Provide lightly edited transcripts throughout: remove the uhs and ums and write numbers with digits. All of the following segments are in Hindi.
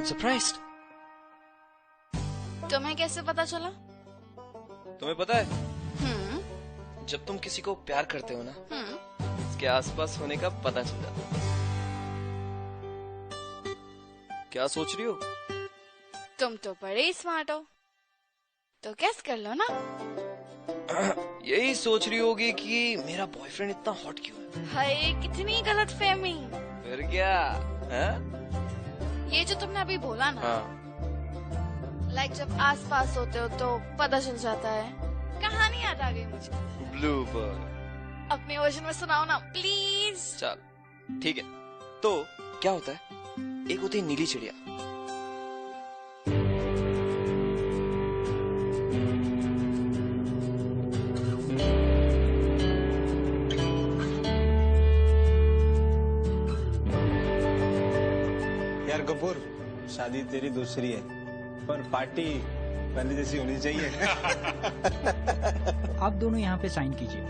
I'm surprised. तुम्हें कैसे पता चला? तुम्हें पता है, जब तुम किसी को प्यार करते हो ना, उसके आसपास होने का पता चल जाता है। क्या सोच रही हो? तुम तो बड़े ही स्मार्ट हो, तो गेस कर लो ना। यही सोच रही होगी कि मेरा बॉयफ्रेंड इतना हॉट क्यों है। हाय, कितनी गलत फहमी। फिर क्या है? ये जो तुमने अभी बोला ना, लाइक जब आसपास होते हो तो पता चल जाता है। कहानी याद आ गई मुझे। Blue bird. अपने वर्जन में सुनाओ ना प्लीज। चल ठीक है, तो क्या होता है, एक होती है नीली चिड़िया। यार कपूर, शादी तेरी दूसरी है, पर पार्टी पहले जैसी होनी चाहिए। आप दोनों यहाँ पे साइन कीजिए।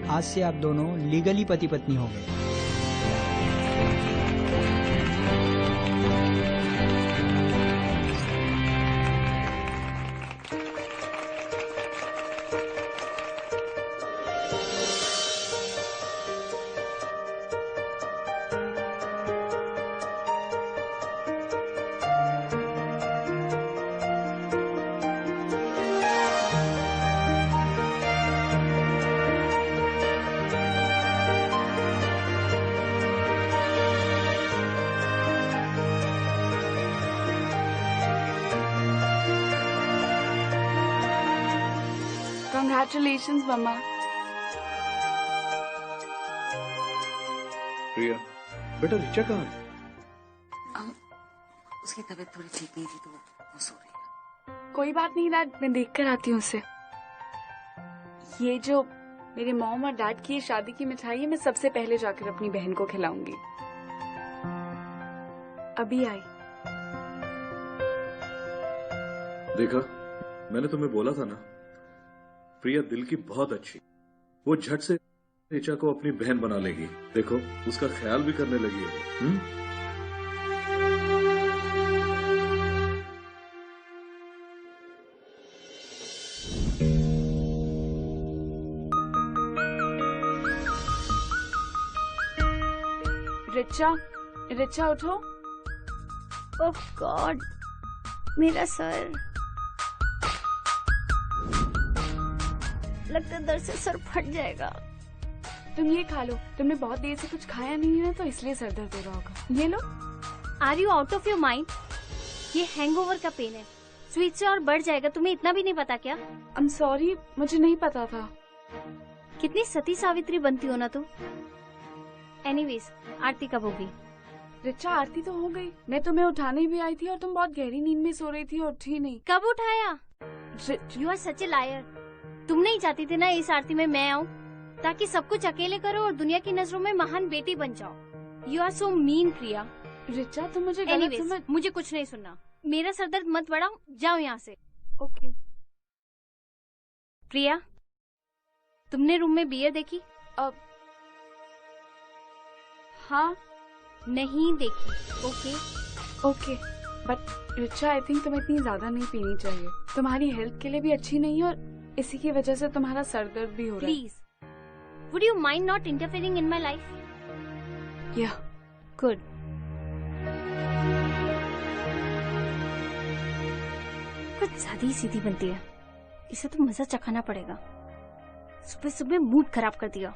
आज से आप दोनों लीगली पति पत्नी हो गए। Congratulations, Mama. प्रिया, बेटा रिचा कहाँ है? उसकी तबीयत थोड़ी ठीक नहीं थी तो वो सो रही है। कोई बात नहीं डैड, मैं देख कर आती हूँ उसे। ये जो मेरे मॉम और डैड की शादी की मिठाई है, मैं सबसे पहले जाकर अपनी बहन को खिलाऊंगी। अभी आई। देखा, मैंने तुम्हें बोला था ना, प्रिया दिल की बहुत अच्छी, वो झट से रिचा को अपनी बहन बना लेगी। देखो, उसका ख्याल भी करने लगी है। रिचा, रिचा उठो। ओह गॉड, मेरा सर, लगता है दर्द से सर फट जाएगा। तुम ये खा लो, तुमने बहुत देर से कुछ खाया नहीं है तो इसलिए सर दर्द हो रहा होगा। ये लो। Are you out of your mind? ये हैंगओवर का पेन है, स्वीट से और बढ़ जाएगा। तुम्हें इतना भी नहीं पता क्या? आई एम सॉरी, मुझे नहीं पता था। कितनी सती सावित्री बनती हो ना तुम। एनीवेज, आरती कब होगी? रिचा, आरती तो हो गई। मैं तुम्हें उठाने भी आई थी और तुम बहुत गहरी नींद में सो रही थी और उठी नहीं। कब उठाया? You are such a liar. तुम नहीं चाहती थी ना इस आरती में मैं आऊँ, ताकि सब कुछ अकेले करो और दुनिया की नजरों में महान बेटी बन जाओ। यू आर सो मीन प्रिया। रिचा, तुम मुझे Anyways, मुझे कुछ नहीं सुनना। मेरा सरदर्द मत बढ़ाओ, जाओ यहाँ से। ओके। प्रिया, तुमने रूम में बियर देखी? अब हाँ। नहीं देखी। Okay okay, but Richa, I think तुम्हें इतनी ज्यादा नहीं पीनी चाहिए। तुम्हारी हेल्थ के लिए भी अच्छी नहीं है और इसी की वजह से तुम्हारा सर दर्द भी हो रहा है। Please, would you mind not interfering in my life? या गुड। कुछ सादी सीधी बनती है, इसे तो मजा चखाना पड़ेगा। सुबह सुबह मूड खराब कर दिया।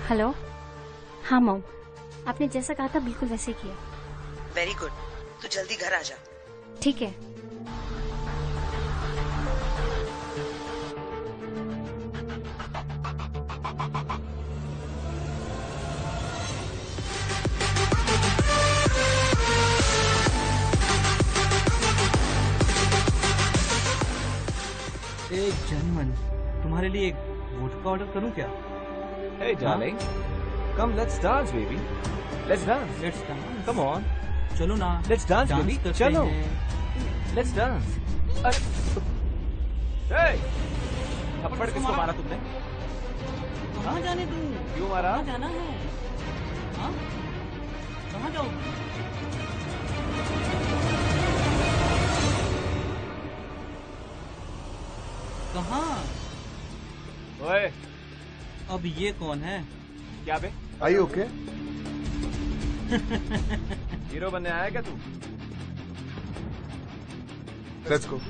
हेलो। हाँ मॉम, आपने जैसा कहा था बिल्कुल वैसे किया। वेरी गुड, तू जल्दी घर आ जा। ठीक है। एक जनमन, तुम्हारे लिए एक वोडका ऑर्डर करूं क्या? Hey darling, come let's dance baby. Let's dance. Let's dance. Come on. चलो ना। Let's dance dance baby. करते चलो. हैं। Let's dance. Hey! थप्पड़ किसको मारा तुमने? कहाँ जाने दूं? क्यों मारा? कहाँ जाना है? हाँ? कहाँ जाओ? कहाँ? ओए, अब ये कौन है? क्या बे? Are you okay? हीरो बनने आया क्या तू? Let's go.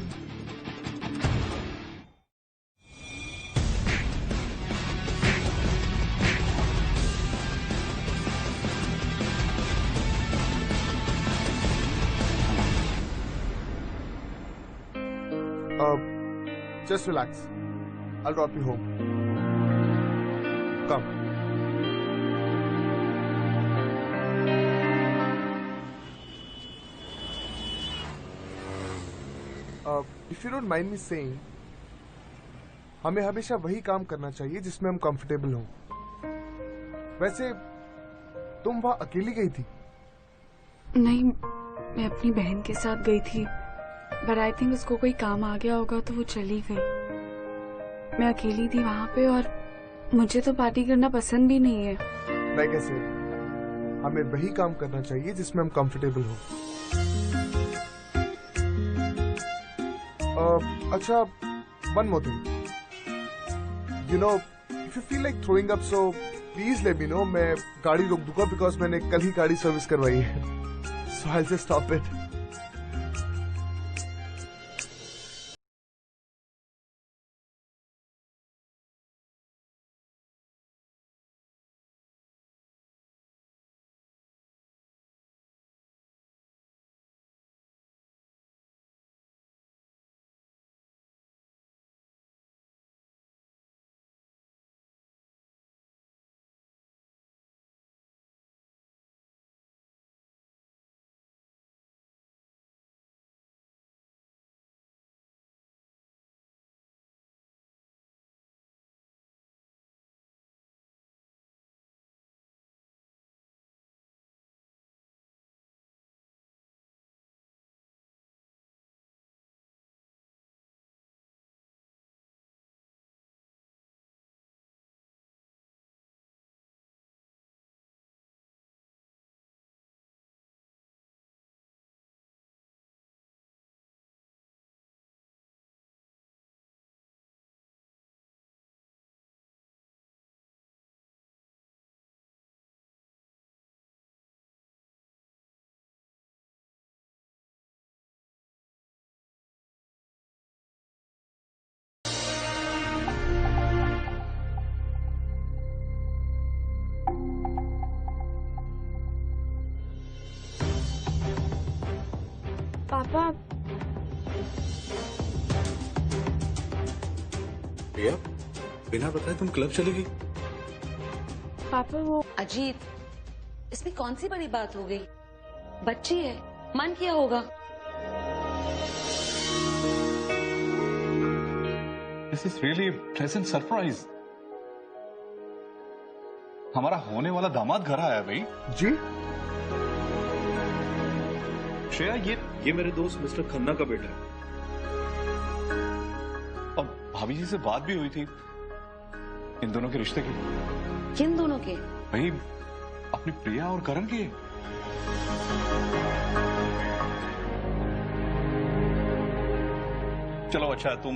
Just relax. I'll drop you home. Come. If you don't mind me saying, हमें हमेशा वही काम करना चाहिए जिसमें हम कंफर्टेबल हों। वैसे तुम वहाँ अकेली गई थी? नहीं, मैं अपनी बहन के साथ गई थी, बट आई थिंक उसको कोई काम आ गया होगा तो वो चली गई। मैं अकेली थी वहाँ पे और मुझे तो पार्टी करना पसंद भी नहीं है। लाइक ऐसे हमें वही काम करना चाहिए जिसमें हम कंफर्टेबल हो। अच्छा, one more thing, you know, if you feel like throwing up so please let me know. मैं गाड़ी रोक दूंगा बिकॉज मैंने कल ही गाड़ी सर्विस करवाई है। So I will just stop it. पापा, प्रिया, बिना बताए तुम क्लब चली गई? पापा वो अजीत, इसमें कौन सी बड़ी बात हो गई? बच्ची है, मन किया होगा। This is really pleasant surprise. हमारा होने वाला दामाद घर आया भाई। जी? श्रेया, ये मेरे दोस्त मिस्टर खन्ना का बेटा है और भाभी जी से बात भी हुई थी इन दोनों के रिश्ते की। किन दोनों के? भाई, अपनी प्रिया और करण के। चलो अच्छा है तुम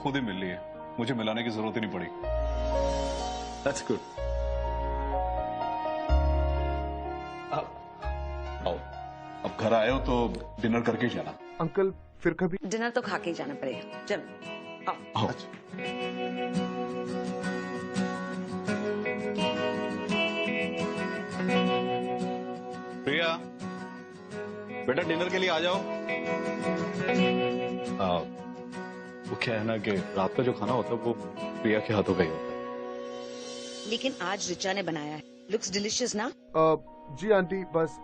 खुद ही मिल लिए, मुझे मिलाने की जरूरत ही नहीं पड़ी। That's good. आओ, अब घर आए हो तो डिनर करके ही जाना। अंकल, फिर कभी डिनर तो खा के ही जाना पड़ेगा। चल। आओ। प्रिया, बेटा डिनर के लिए आ जाओ। वो क्या है ना कि रात का जो खाना होता है वो प्रिया के हाथों का ही होता है। लेकिन आज रिचा ने बनाया है, लुक्स डिलिशियस ना? जी आंटी, बस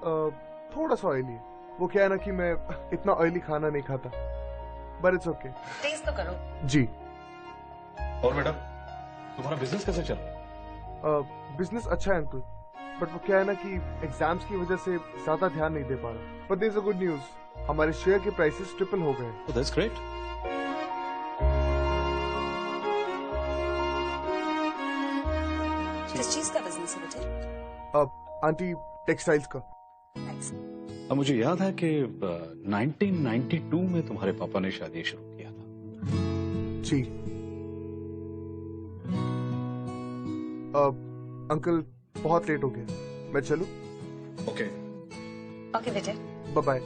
थोड़ा सा ऑयली है। वो क्या है ना कि मैं इतना ऑयली खाना नहीं खाता, बट इट्स ओके। टेस्ट तो करो। जी। और बेटा, तुम्हारा बिजनेस कैसे चल रहा है? बिजनेस अच्छा है अंकुल, बट वो क्या है ना कि एग्जाम्स की वजह से ज्यादा ध्यान नहीं दे पा रहा। But there is a good news, हमारे शेयर के प्राइसेस ट्रिपल हो गए। Oh, that's great. किस चीज का बिजनेस है बेटे? आंटी टेक्सटाइल्स का। अब मुझे याद है कि 1992 में तुम्हारे पापा ने शादी शुरू किया था। जी। अंकल बहुत लेट हो गया, मैं चलूं? ओके। ओके बेटे। Bye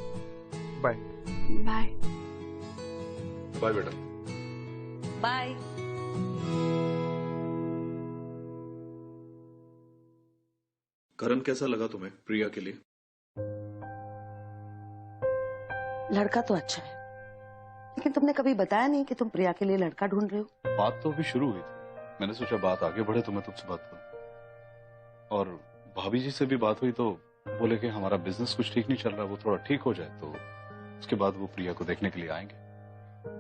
bye. बाय बाय बेटा। बाय। करण, कैसा लगा तुम्हें प्रिया के लिए? लड़का तो अच्छा है, लेकिन तुमने कभी बताया नहीं कि तुम प्रिया के लिए लड़का ढूंढ रहे हो। बात तो अभी शुरू हुई थी, मैंने सोचा बात आगे बढ़े तो मैं तुमसे बात करूं। और भाभी जी से भी बात हुई तो बोले कि हमारा बिजनेस कुछ ठीक नहीं चल रहा, वो थोड़ा ठीक हो जाए तो उसके बाद वो प्रिया को देखने के लिए आएंगे।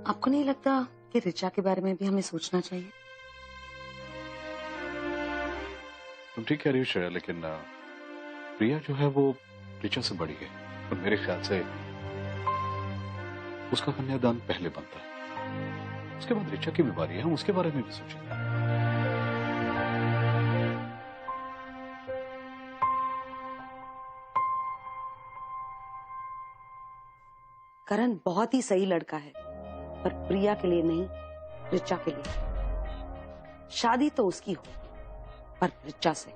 आपको नहीं लगता कि रिचा के बारे में भी हमें सोचना चाहिए? तुम ठीक कह रही हो श्रेया, लेकिन प्रिया जो है वो रिचा से बड़ी है और मेरे ख्याल से उसका कन्यादान पहले बनता है, उसके बाद रिचा की भी बारी है, हम उसके बारे में भी सोचेंगे। करण बहुत ही सही लड़का है, पर प्रिया के लिए नहीं, रिचा के लिए। शादी तो उसकी हो, पर रिचा से।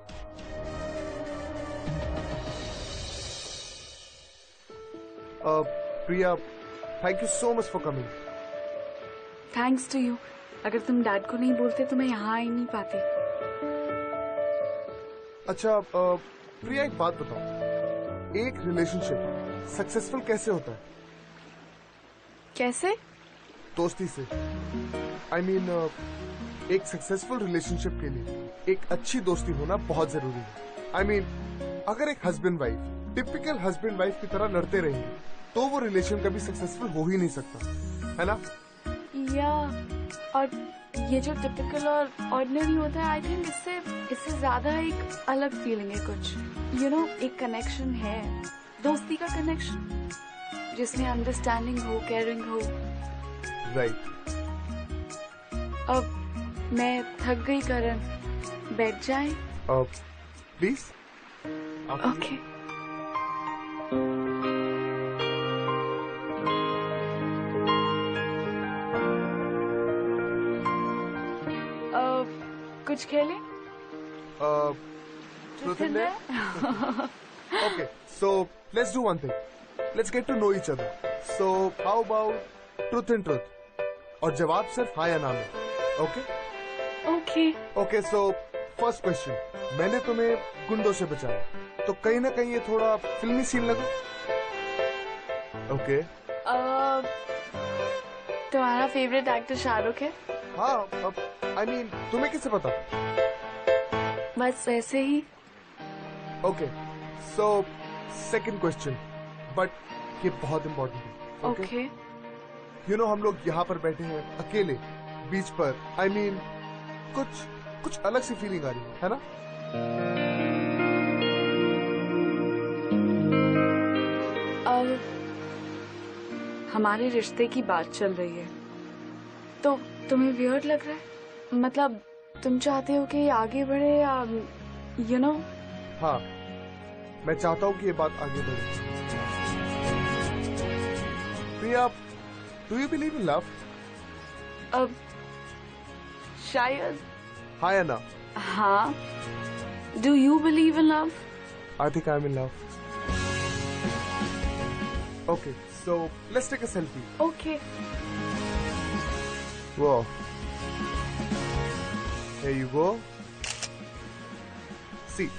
Priya, thank you so much for coming. Thanks to you. अगर तुम डैड को नहीं बोलते तो मैं यहाँ आ ही नहीं पाती। अच्छा प्रिया, एक बात बताओ, एक रिलेशनशिप सक्सेसफुल कैसे होता है? कैसे? दोस्ती से। आई मीन एक सक्सेसफुल रिलेशनशिप के लिए एक अच्छी दोस्ती होना बहुत जरूरी है। आई मीन अगर एक husband wife typical husband wife की तरह लड़ते रहेंगे तो वो रिलेशन कभी सक्सेसफुल हो ही नहीं सकता, है ना? या और ये जो टिपिकल और ऑर्डिनरी होता है, आई थिंक इससे ज्यादा एक अलग फीलिंग है कुछ। यू नो, एक कनेक्शन है, दोस्ती का कनेक्शन, जिसमें अंडरस्टैंडिंग हो, केयरिंग हो। राइट। अब मैं थक गई करण, बैठ जाएं? प्लीज। ओके। कुछ खेलें? Truth and Dare? Okay, so let's do one thing. Let's get to know each other. So how about truth and truth? और जवाब सिर्फ हाँ या ना में, okay? Okay. Okay, so first question. मैंने तुम्हें गुंडों से बचाया, तो कहीं ना कहीं ये थोड़ा फिल्मी सीन लगा? Okay. तुम्हारा फेवरेट एक्टर शाहरुख है? हाँ, I mean तुम्हें कैसे पता? बस ऐसे ही। Okay, so second question, but ये बहुत important है। Okay. You know, हम लोग यहाँ पर बैठे हैं अकेले बीच पर। I mean कुछ अलग सी फीलिंग आ रही है ना? अब हमारे रिश्ते की बात चल रही है, तो तुम्हें वियर्ड लग रहा है? मतलब तुम चाहते हो कि ये आगे बढ़े या यू नो? हाँ, मैं चाहता हूँ कि ये बात आगे बढ़े। Priya, do you believe in love? अब शायद। हाँ या ना? हाँ। Do you believe in love? I think I am in love. Okay, so let's take a selfie. Okay. Whoa. Here you go. See.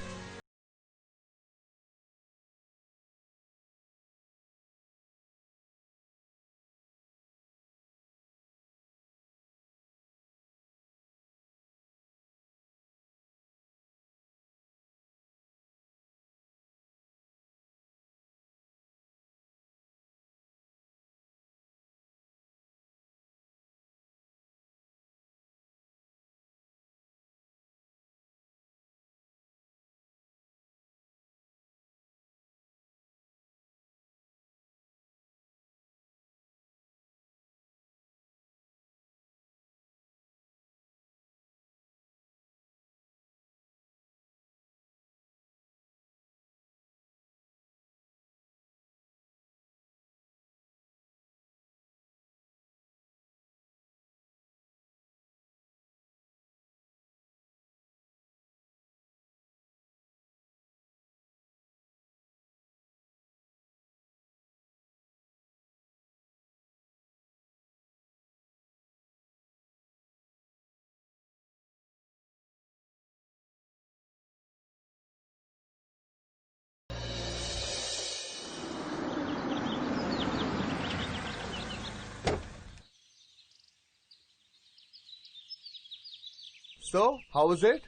So, how was it?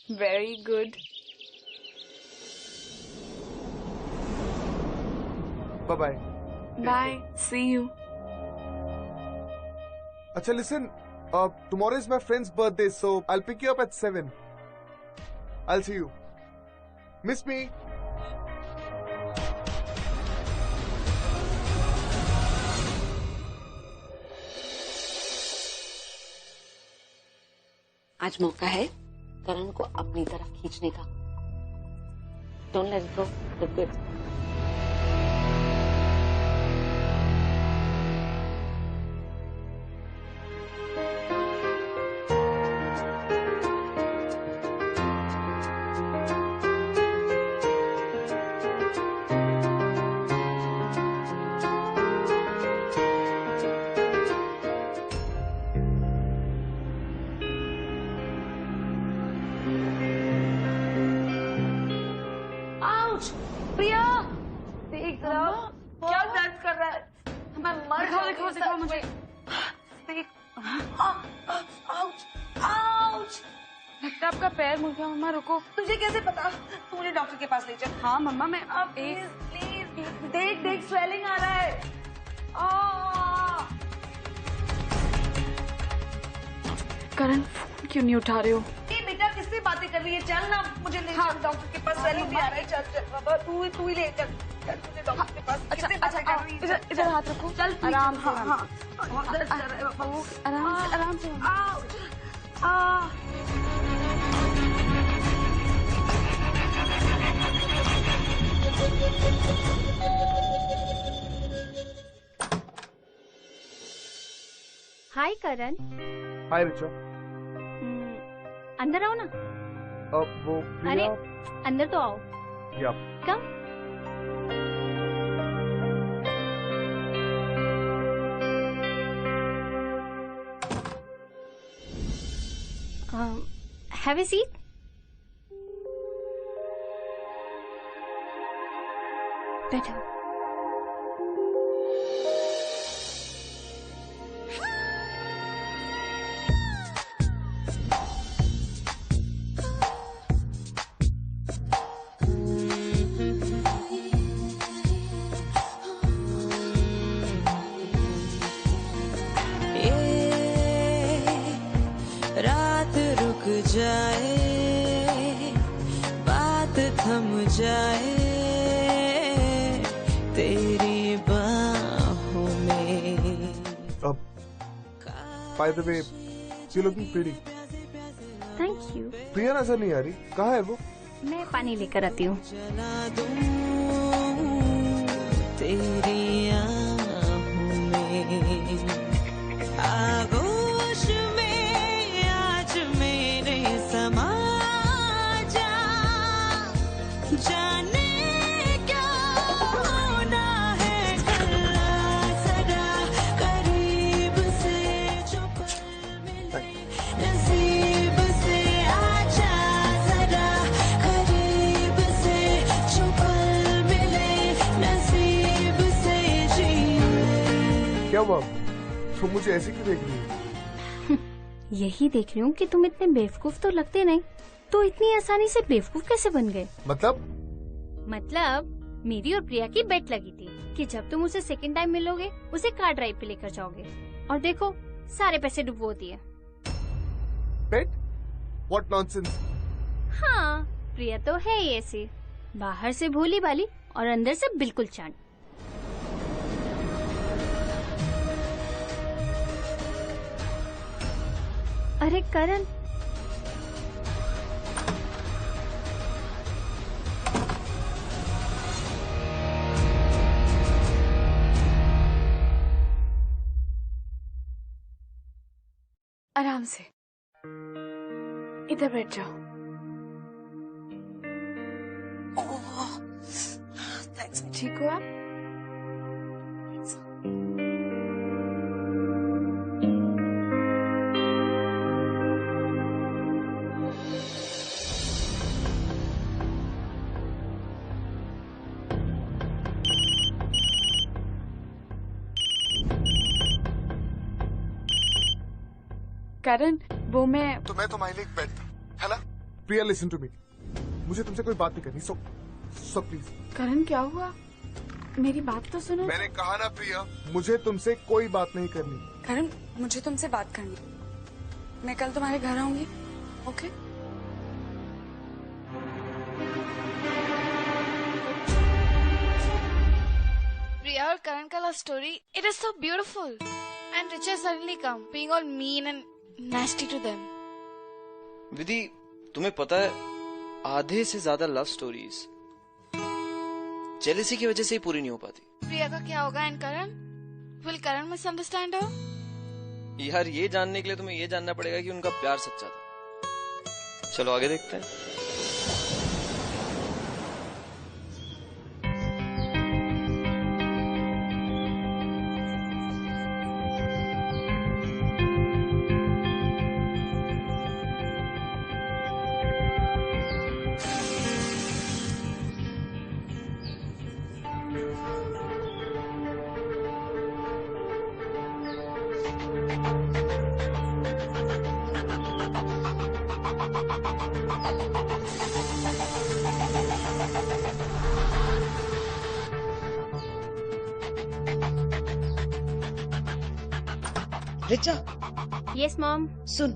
Very good. Bye-bye. Bye. See you. Acha, listen. Tomorrow is my friend's birthday, so I'll pick you up at 7. I'll see you. Miss me? आज मौका है करण को अपनी तरफ खींचने का. Don't let it go. Look good. प्रिया, देख जरा क्या दर्द कर रहा है. मैं मर जाऊंगी. दिखाओ मुझे. देख. आउच. लगता है आपका पैर मुड़ गया. मम्मा रुको. तुझे कैसे पता? तू मुझे डॉक्टर के पास ले चल. हाँ मम्मा मैं अब प्लीज देख स्वेलिंग आ रहा है. करण फोन क्यों नहीं उठा रहे हो? बेटा किससे बातें कर रही है? चल ना मुझे ले चल डॉक्टर के पास. स्वेलिंग भी आ रहा है. चल बाबा तू ही ले चल. मुझे डॉक्टर के पास. किससे बातें कर रही है? इधर हाथ रखो. चल आराम से. हाँ बहुत दर्द कर रहा है बाबा. आराम से. हाय करण. हाय रिचा. अंदर आओ ना. वो अरे प्रिया. अंदर तो आओ. या. कम. Have a seat. बैठो. जाए बात थम जाए तेरी बाहों में. By the way, you're looking pretty. Thank you. प्रिया नजर नहीं आ रही. कहाँ है वो? मैं पानी लेकर आती हूँ. तेरी आहों में आगोश में आज मेरे समा जा. जाने क्या होना है कल सदा करीब से छुपा. क्या हुआ? तुम मुझे ऐसे क्यों देख रही हो? यही देख रही हूँ कि तुम इतने बेवकूफ तो लगते नहीं, तो इतनी आसानी से बेवकूफ कैसे बन गए? मतलब मेरी और प्रिया की बेट लगी थी कि जब तुम उसे सेकंड टाइम मिलोगे उसे कार ड्राइव पे लेकर जाओगे, और देखो सारे पैसे डुबो दिए। बेट? What nonsense? हाँ, प्रिया तो है ही ऐसी, बाहर से भोली भाली और अंदर से बिल्कुल चांद। अरे करण, आराम से इधर बैठ जाओ। थैंक्स। ठीक हो आप? करण, वो मैं तुम्हारे लिए एक बेट था, है ना? प्रिया, लिसन टू मी, मुझे तुमसे कोई बात नहीं करनी, सो प्लीज। करण क्या हुआ? मेरी बात तो सुनो। मैंने कहा ना प्रिया, मुझे तुमसे कोई बात नहीं करनी। करण, मुझे तुमसे बात करनी, मैं कल तुम्हारे घर आऊंगी, ओके? Priya और Karan का love story, it is so beautiful. And Richa suddenly come, being all mean and nasty to them. विधि, तुम्हें पता है आधे से ज्यादा लव स्टोरीज जेलेसी की वजह से ही पूरी नहीं हो पाती। Priya का क्या होगा and Karan? Will Karan misunderstand her? यार, ये जानने के लिए तुम्हें ये जानना पड़ेगा कि उनका प्यार सच्चा था। चलो आगे देखते हैं। रिचा। Yes mom. सुन,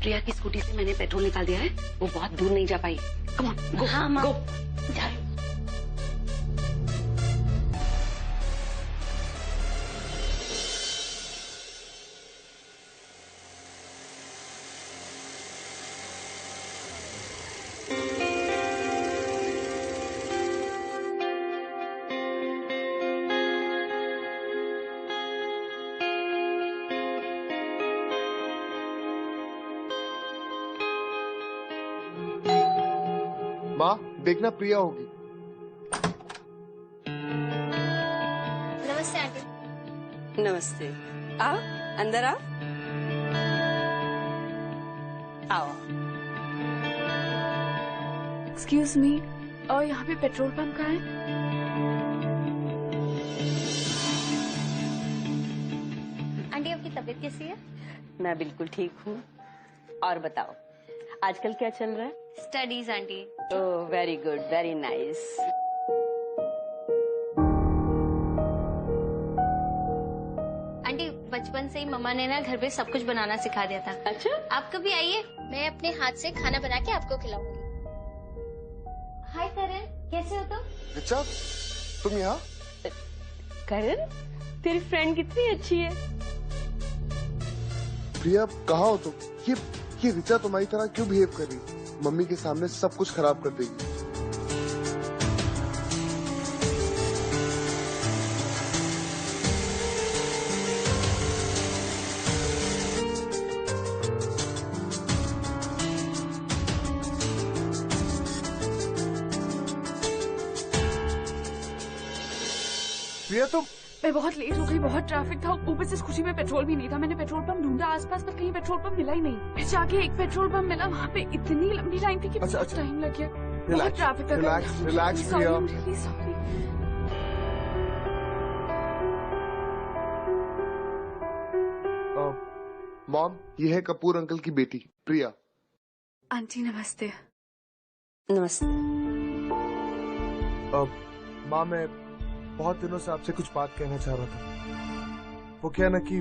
प्रिया की स्कूटी से मैंने पेट्रोल निकाल दिया है, वो बहुत दूर नहीं जा पाई। कम ऑन, गो। हाँ, गो। माँ, देखना प्रिया होगी। नमस्ते आंटी। नमस्ते। आओ, अंदर आओ। आओ। एक्सक्यूज मी, और यहाँ पे पेट्रोल पंप कहाँ है? आंटी, आपकी तबीयत कैसी है? मैं बिल्कुल ठीक हूँ। और बताओ, आजकल क्या चल रहा है? Studies aunty. Oh, very good, very nice. Aunty, बचपन से ही मम्मा ने ना घर पे सब कुछ बनाना सिखा दिया था। अच्छा? आप कभी आइए, मैं अपने हाथ से खाना बना के आपको खिलाऊंगी। हाय करण, कैसे हो तुम? रिचा, तुम यहाँ? करण, तेरी फ्रेंड कितनी अच्छी है। प्रिया, कहाँ हो तुम? ये रिचा तुम्हारी तरह क्यों बिहेव कर रही? मम्मी के सामने सब कुछ खराब कर देगी। प्रिया, तुम? मैं बहुत लेट हो गई, बहुत ट्रैफिक था, ऊपर से स्कूटी में पेट्रोल भी नहीं था। मैंने पेट्रोल पंप ढूंढा आसपास, पर कहीं पेट्रोल पंप मिला ही नहीं। फिर जाके एक पेट्रोल पंप मिला, वहाँ पे इतनी लंबी लाइन थी कि बहुत टाइम लग गया। बहुत ट्रैफिक था। रिलैक्स प्रिया। मॉम, ये है कपूर अंकल की बेटी प्रिया। आंटी नमस्ते। नमस्ते। माँ, मैं बहुत दिनों से आपसे कुछ बात कहना चाह रहा था। वो क्या ना कि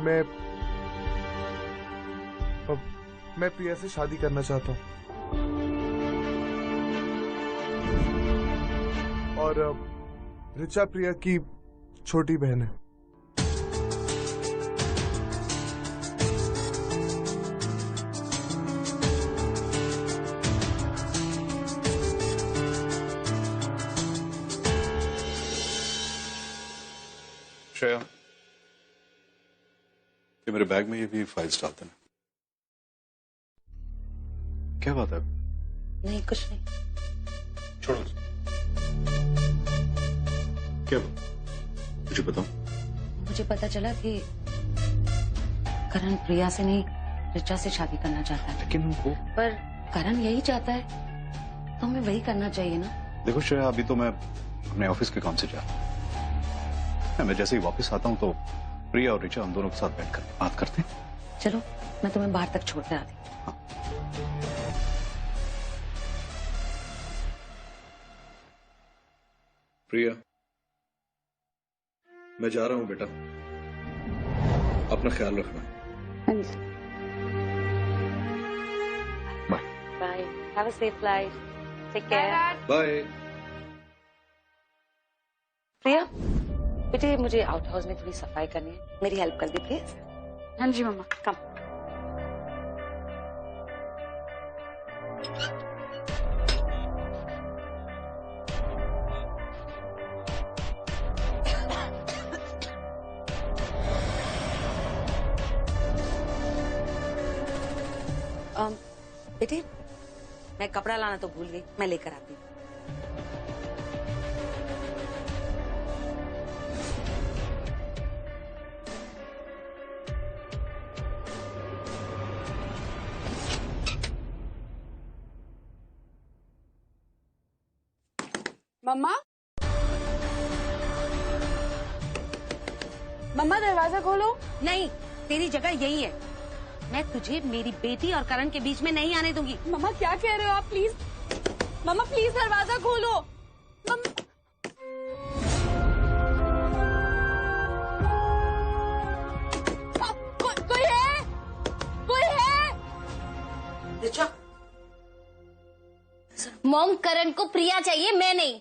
मैं प्रिया से शादी करना चाहता हूँ। और ऋचा प्रिया की छोटी बहन है। श्रेया, ये मेरे बैग में ये भी फाइल्स डाल देना। क्या बात है? नहीं, कुछ नहीं। छोड़ो। क्या बात? मुझे बताओ। मुझे पता चला कि करण प्रिया से नहीं, ऋचा से शादी करना चाहता है। लेकिन वो पर करण यही चाहता है तो हमें वही करना चाहिए ना। देखो श्रेया, अभी तो मैं अपने ऑफिस के काम से जा रहा हूँ। मैं जैसे ही वापस आता हूँ तो प्रिया और ऋचा हम दोनों के साथ बैठकर बात करते हैं। चलो, मैं तुम्हें बाहर तक छोड़ कर आती हूँ। प्रिया, मैं जा रहा हूँ बेटा, अपना ख्याल रखना। Bye. Have a safe flight. Take care. Bye. Priya बेटे, मुझे आउट हाउस में थोड़ी सफाई करनी है, मेरी हेल्प कर दी प्लीज। हाँ जी मम्मा। कम। बेटे, मैं कपड़ा लाना तो भूल गई, मैं लेकर आती हूँ। मम्मा, मम्मा दरवाजा खोलो। नहीं, तेरी जगह यही है। मैं तुझे मेरी बेटी और करण के बीच में नहीं आने दूंगी। मम्मा क्या कह रहे हो आप? प्लीज मम्मा, प्लीज दरवाजा खोलो। कोई है? कोई है? ऋचा, मॉम, करण को प्रिया चाहिए, मैं नहीं।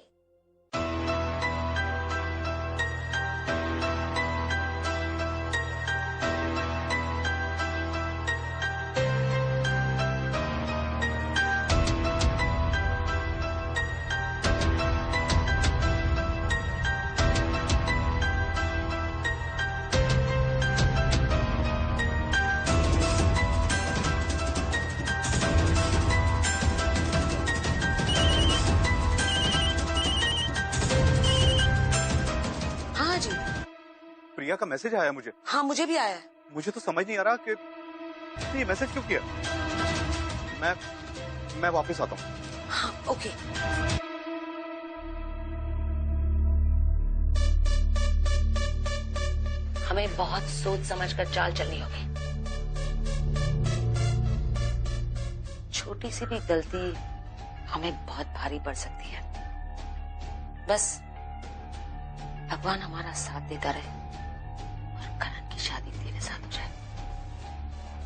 प्रिया का मैसेज आया मुझे। हाँ, मुझे भी आया है। मुझे तो समझ नहीं आ रहा कि ये मैसेज क्यों किया। मैं वापस आता हूँ। हाँ, ओके। हमें बहुत सोच समझकर चाल चलनी होगी। छोटी सी भी गलती हमें बहुत भारी पड़ सकती है। बस भगवान हमारा साथ देता रहे और करण की शादी तेरे साथ हो जाए।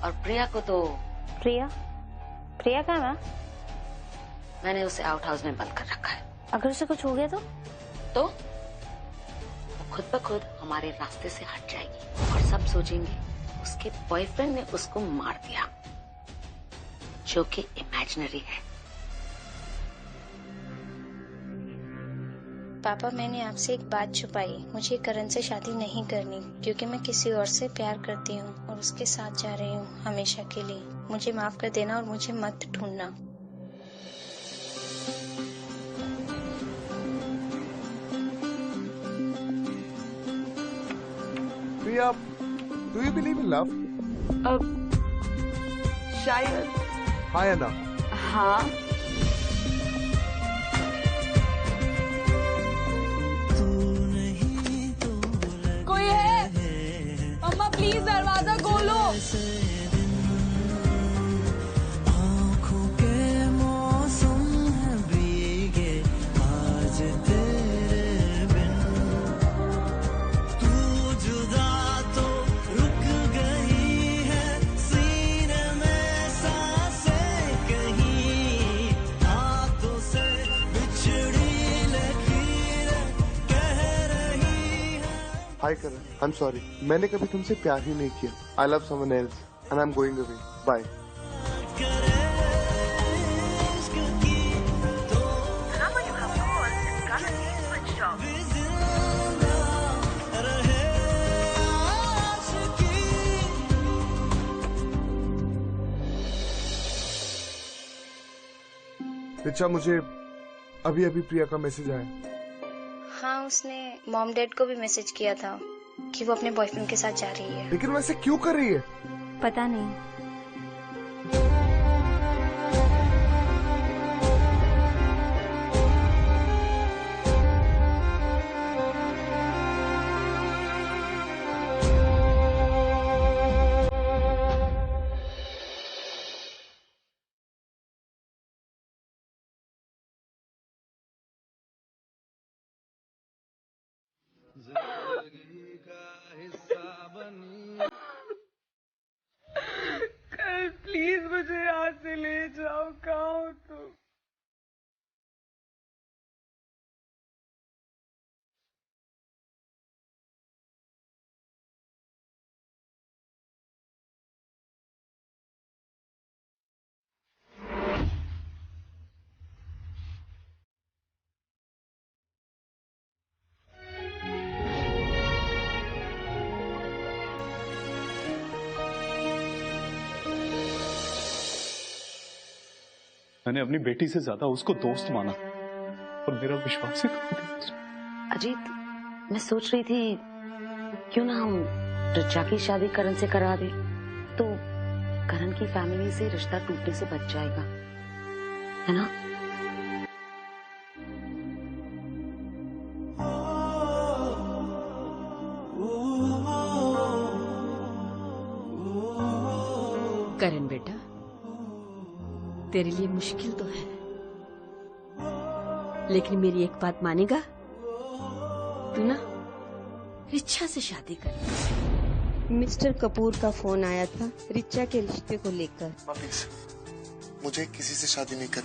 और प्रिया को तो प्रिया कहाँ है? मैंने उसे आउट हाउस में बंद कर रखा है। अगर उसे कुछ हो गया तो वो खुद ब खुद हमारे रास्ते से हट जाएगी और सब सोचेंगे उसके बॉयफ्रेंड ने उसको मार दिया, जो कि इमेजिनरी है। पापा, मैंने आपसे एक बात छुपाई। मुझे करण से शादी नहीं करनी क्योंकि मैं किसी और से प्यार करती हूँ और उसके साथ जा रही हूँ हमेशा के लिए। मुझे माफ कर देना और मुझे मत ढूंढना। प्रिया, do you believe in love? शायद। हाँ या ना? हाँ। कोई है? मम्मा प्लीज। प्लीज दरवाजा खोलो। आँखों के मौसम है भीगे आज तेरे बिन, तू जुदा तो रुक गई है सीने में सांसें कहीं, हाथों से बिछड़ी लकीरें कह रही है। हाय करण, आई एम सॉरी, मैंने कभी तुमसे प्यार ही नहीं किया। I love someone else and I am going away, bye. Richa, मुझे अभी अभी प्रिया का मैसेज आया। हाँ, उसने मॉम डैड को भी मैसेज किया था कि वो अपने बॉयफ्रेंड के साथ जा रही है। लेकिन वैसे क्यों कर रही है? पता नहीं। प्लीज मुझे यहाँ से ले जाओ, कहाँ हो तुम? मैंने अपनी बेटी से ज्यादा उसको दोस्त माना और मेरा विश्वास ही खो दिया। अजीत, मैं सोच रही थी क्यों ना हम रिचा की शादी करण से करा दे, तो करण की फैमिली से रिश्ता टूटने से बच जाएगा, है ना? करण बेटा, तेरे लिए मुश्किल तो है, लेकिन मेरी एक बात मानेगा? तू ना रिचा से शादी कर। मिस्टर कपूर का फोन आया था रिचा के रिश्ते को लेकर। प्लीज, मुझे किसी से शादी नहीं कर।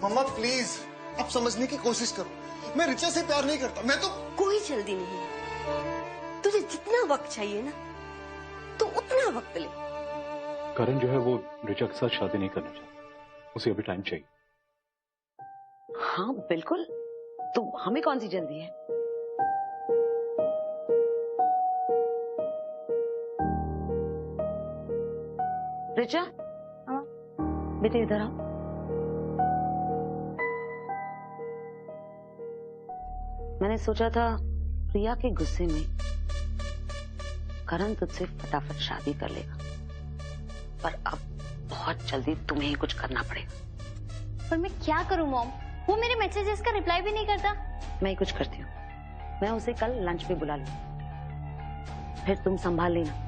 मम्मा प्लीज, आप समझने की कोशिश करो। मैं रिचा से प्यार नहीं करता। मैं तो कोई जल्दी नहीं, तुझे जितना वक्त चाहिए ना तो उतना वक्त ले। करण जो है वो रिचा के साथ शादी नहीं करना चाहता, उसे अभी टाइम चाहिए। हाँ बिल्कुल, तो हमें कौन सी जल्दी है? रिचा, बेटे इधर आओ। मैंने सोचा था प्रिया के गुस्से में करण तुझसे फटाफट शादी कर लेगा, पर अब बहुत जल्दी तुम्हें ही कुछ करना पड़ेगा। पर मैं क्या करूं मॉम? वो मेरे मैसेजेस का रिप्लाई भी नहीं करता। मैं ही कुछ करती हूँ, मैं उसे कल लंच पे बुला लूँ, फिर तुम संभाल लेना।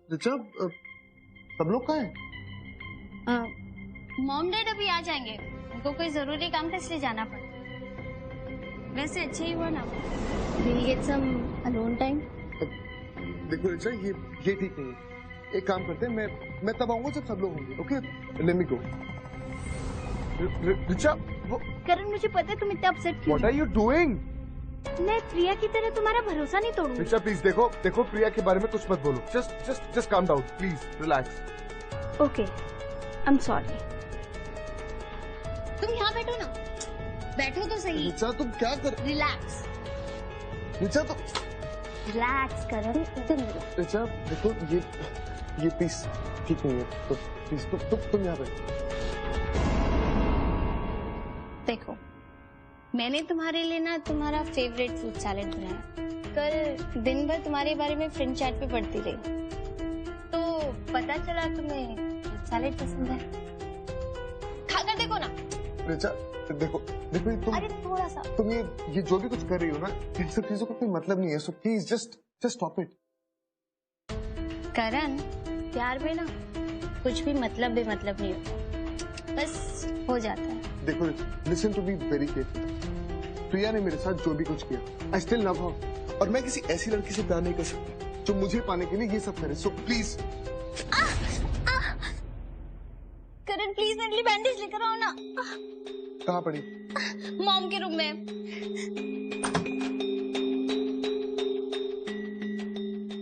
रिचा, सब लोग कहाँ हैं? मॉम डैड अभी आ जाएंगे, उनको कोई जरूरी काम था इसलिए जाना पड़ा। वैसे अच्छे ही हुआ ना, we'll get some alone time। देखो रिचा, ये ठीक नहीं है। एक काम करते हैं, मैं तब आऊंगा जब सब लोग होंगे। ओके, लेट मी गो। रिचा, करण मुझे पता है तुम इतना अपसेट क्यों। What are you doing? मैं प्रिया की तरह तुम्हारा भरोसा नहीं तोड़ूंगी। ऋचा प्लीज देखो देखो, प्रिया के बारे में कुछ मत बोलो। Just calm down please, relax. Okay, I am sorry. तुम यहाँ बैठो ना, बैठो तो सही। ऋचा तुम क्या कर? रिलैक्स। ऋचा तो रिलैक्स करण। ऋचा देखो, ये पीस ठीक नहीं है, तो प्लीज तुम यहाँ बैठो। देखो, मैंने तुम्हारे लिए ना तुम्हारा फेवरेट फ्रूट सैलेड बनाया। कल दिन भर तुम्हारे बारे में फ्रेंड चैट पे पढ़ती रही, तो पता चला तुम्हें फ्रूट सैलेड पसंद है। खाकर देखो ना। ऋचा देखो देखो, तुम अरे थोड़ा सा। तुम ये जो भी कुछ कर रही हो ना, इन सब चीजों का कोई मतलब नहीं है, so please just stop it. Karan, प्यार में ना कुछ भी मतलब बेमतलब नहीं होता, बस हो जाता है। देखो listen to be very careful. Priya ने मेरे साथ जो भी कुछ किया, आई स्टिल लव हर, और मैं किसी ऐसी लड़की से प्यार नहीं कर सकता जो मुझे पाने के लिए ये सब करे। So please. करण प्लीज मेरे लिए बैंडेज लेकर आओ ना। कहाँ पड़ी? मॉम के रूम में।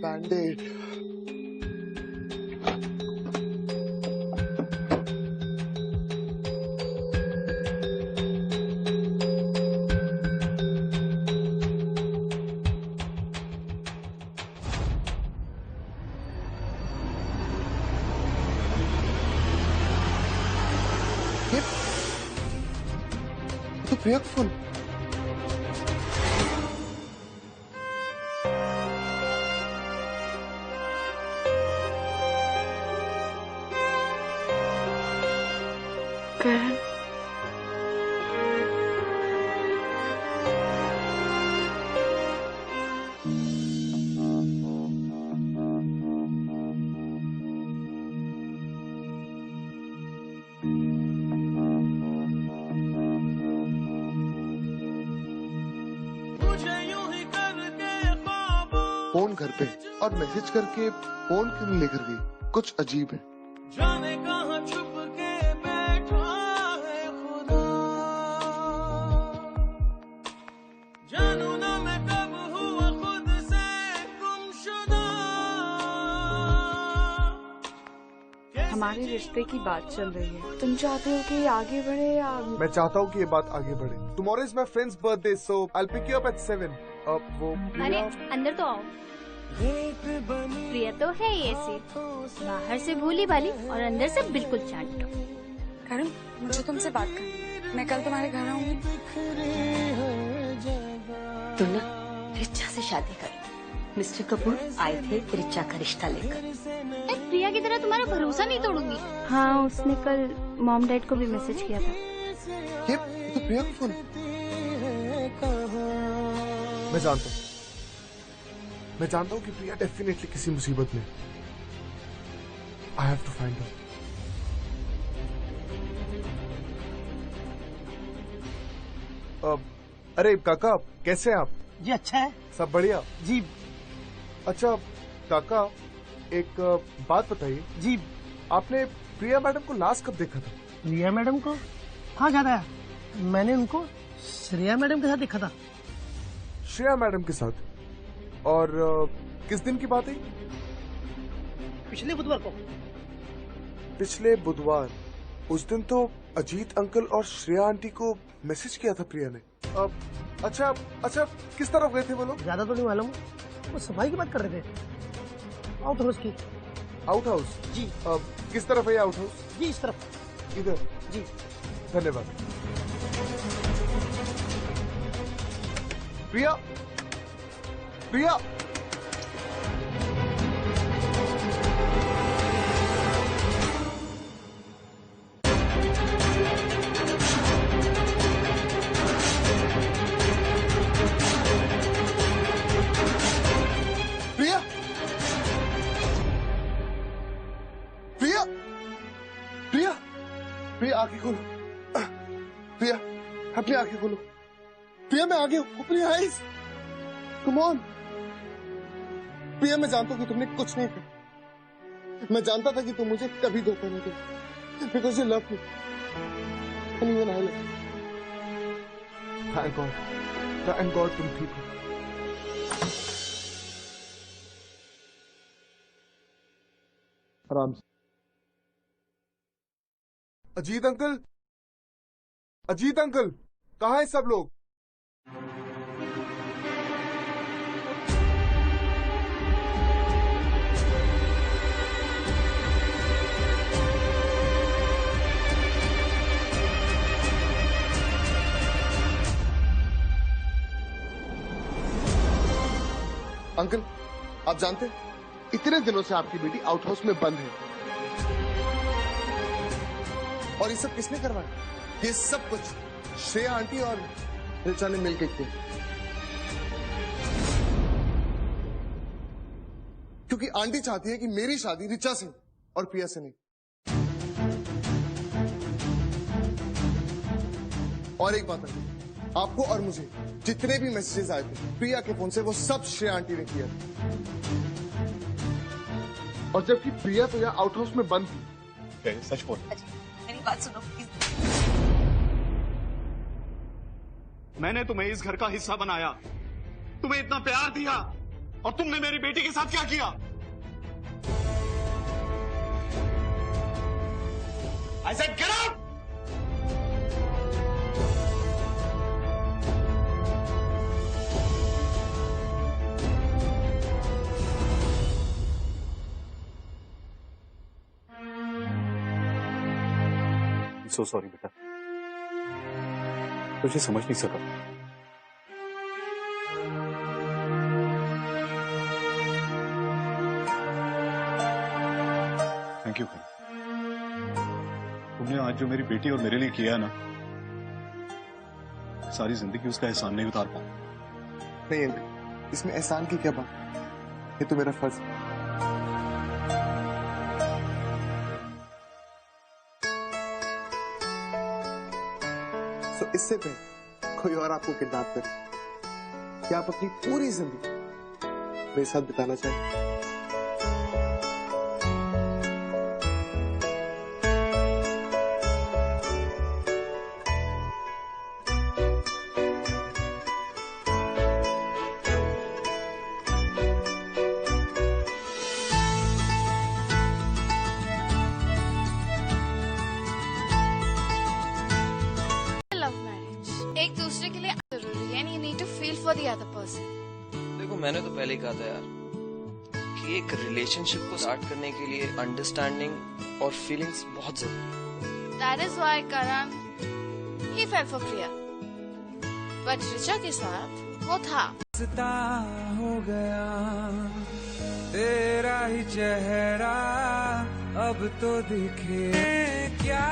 बैंडेज? तो प्रिया का फोन। करण, फोन घर पे और मैसेज करके फोन क्यों नहीं लेकर गई? कुछ अजीब है। जाने कहाँ छुप के बैठा है खुदा, जानू ना मैं कब हुआ खुद से गुमशुदा। हमारे रिश्ते की बात चल रही है। तुम चाहते हो कि ये आगे बढ़े या? मैं चाहता हूँ कि ये बात आगे बढ़े। Tomorrow is my friend's birthday, so I will pick you up at 7। वो अरे अंदर तो आओ। प्रिया तो है ये ऐसी, बाहर से भोली भाली और अंदर से बिल्कुल चांट। करण, मुझे तुमसे बात करनी है। मैं कल तुम्हारे घर आऊंगी। तू ना रिचा से शादी कर। मिस्टर कपूर आए थे रिचा का रिश्ता लेकर। मैं प्रिया की तरह तुम्हारा भरोसा नहीं तोड़ूंगी। हाँ, उसने कल मॉम डैड को भी मैसेज किया था। ये तो प्रिया का फोन। मैं जानता हूँ कि प्रिया डेफिनेटली किसी मुसीबत में। I have to find her. अरे काका, कैसे हैं आप? जी अच्छा है। सब बढ़िया जी। अच्छा काका, एक बात बताइए जी। आपने प्रिया मैडम को लास्ट कब देखा था? प्रिया मैडम को? हाँ याद आया, मैंने उनको श्रेया मैडम के साथ देखा था। श्रेया मैडम के साथ? और किस दिन की बात है? पिछले बुधवार को। पिछले बुधवार? उस दिन तो अजीत अंकल और श्रेया आंटी को मैसेज किया था प्रिया ने। अच्छा किस तरफ गए थे वो लोग? ज्यादा तो नहीं मालूम, वो सफाई की बात कर रहे थे। आउट हाउस की। Outhouse? जी। किस तरफ है ये आउट हाउस? जी इस तरफ। इधर? जी। धन्यवाद। प्रिया, प्रिया, प्रिया, प्रिया, प्रिया, प्रिया आंखें खोलो। प्रिया अपनी आंखें खोलो। प्रिया मैं आ गया हूँ। Open your eyes, come on. Priya मैं जानता हूँ कि तुमने कुछ नहीं किया। मैं जानता था कि तुम मुझे कभी धोखा नहीं दोगे, because you love me and even I love you. Thank God तुम ठीक हो। आराम से। अजीत अंकल, अजीत अंकल, कहाँ हैं सब लोग? अंकल, आप जानते हैं इतने दिनों से आपकी बेटी आउट हाउस में बंद है, और ये सब किसने करवाया? ये सब कुछ श्रेया आंटी और रिचा ने मिलकर किया, क्योंकि आंटी चाहती है कि मेरी शादी रिचा से और प्रिया से नहीं। और एक बात है, आपको और मुझे जितने भी मैसेजेस आए थे प्रिया के फोन से, वो सब श्रेया आंटी ने किया। और जबकि प्रिया तो यहाँ आउट हाउस में बंद थी। सच बोल। मेरी बात सुनो प्लीज। मैंने तुम्हें इस घर का हिस्सा बनाया, तुम्हें इतना प्यार दिया, और तुमने मेरी बेटी के साथ क्या किया? I said get out! So sorry बेटा, तुझे समझ नहीं सका। Thank you. तुमने आज जो मेरी बेटी और मेरे लिए किया है ना, सारी जिंदगी उसका एहसान नहीं उतार पाऊं। नहीं अंकल, इसमें एहसान की क्या बात, ये तो मेरा फर्ज है। तो इससे पहले कोई और आपको किडनैप करे, क्या आप अपनी पूरी जिंदगी मेरे साथ बिताना चाहें? एक दूसरे के लिए जरूरी है, and you need to feel for the other person. देखो, मैंने तो पहले ही कहा था यार कि एक रिलेशनशिप को स्टार्ट करने के लिए अंडरस्टैंडिंग और फीलिंग्स बहुत जरूरी है। That is why Karan he fail for Priya, but Richa के साथ वो था। हो गया तेरा ही चेहरा अब तो दिखे क्या।